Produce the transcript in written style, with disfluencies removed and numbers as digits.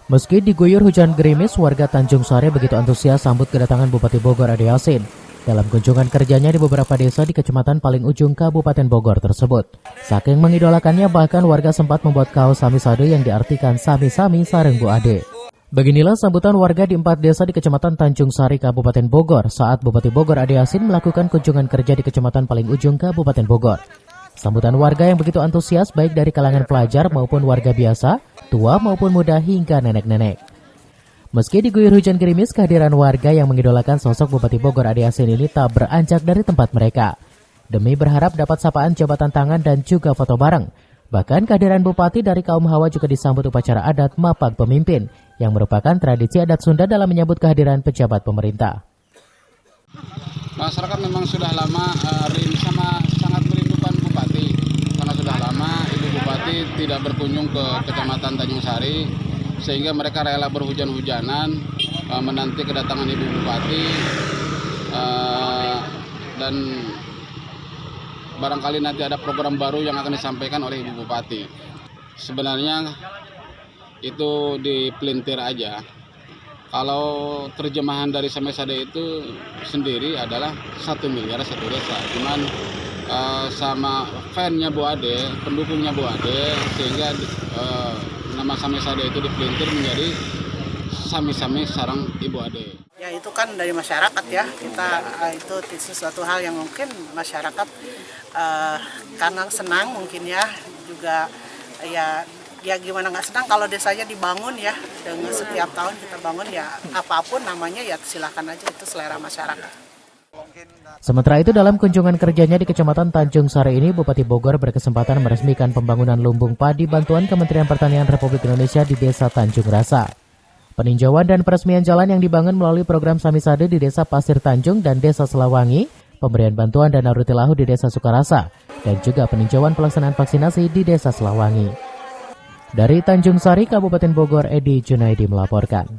Meski diguyur hujan gerimis, warga Tanjung Sari begitu antusias sambut kedatangan Bupati Bogor Ade Yasin dalam kunjungan kerjanya di beberapa desa di Kecamatan Paling Ujung Kabupaten Bogor tersebut. Saking mengidolakannya, bahkan warga sempat membuat kaos samisade yang diartikan Sami-Sami Sareng Bu Ade. Beginilah sambutan warga di 4 desa di Kecamatan Tanjung Sari, Kabupaten Bogor saat Bupati Bogor Ade Yasin melakukan kunjungan kerja di Kecamatan Paling Ujung Kabupaten Bogor. Sambutan warga yang begitu antusias baik dari kalangan pelajar maupun warga biasa, tua maupun muda hingga nenek-nenek. Meski diguyur hujan gerimis, kehadiran warga yang mengidolakan sosok Bupati Bogor Ade Yasin ini tak beranjak dari tempat mereka. Demi berharap dapat sapaan jabatan tangan dan juga foto bareng. Bahkan kehadiran Bupati dari kaum Hawa juga disambut upacara adat Mapag Pemimpin, yang merupakan tradisi adat Sunda dalam menyambut kehadiran pejabat pemerintah. Masyarakat memang sudah lama sangat merindukan Bupati, karena sudah lama Ibu Bupati tidak berkunjung ke Kecamatan Tanjung Sari, sehingga mereka rela berhujan-hujanan menanti kedatangan Ibu Bupati, dan barangkali nanti ada program baru yang akan disampaikan oleh Ibu Bupati. Sebenarnya itu dipelintir aja. Kalau terjemahan dari Samisade itu sendiri adalah 1 miliar 1 desa. Cuman sama fan-nya Bu Ade, pendukungnya Bu Ade, sehingga nama Samisade itu dipelintir menjadi Sami-Sami Sareng Ibu Ade. Ya itu kan dari masyarakat ya, itu sesuatu hal yang mungkin masyarakat karena senang mungkin ya, juga ya gimana nggak senang kalau desanya dibangun ya, dengan setiap tahun kita bangun ya, apapun namanya ya silakan aja, itu selera masyarakat. Sementara itu dalam kunjungan kerjanya di Kecamatan Tanjung Sari ini, Bupati Bogor berkesempatan meresmikan pembangunan lumbung padi bantuan Kementerian Pertanian Republik Indonesia di Desa Tanjung Rasa. Peninjauan dan peresmian jalan yang dibangun melalui program Samisade di Desa Pasir Tanjung dan Desa Selawangi, pemberian bantuan dana rutilahu di Desa Sukarasa, dan juga peninjauan pelaksanaan vaksinasi di Desa Selawangi. Dari Tanjung Sari, Kabupaten Bogor, Edi Junaidi melaporkan.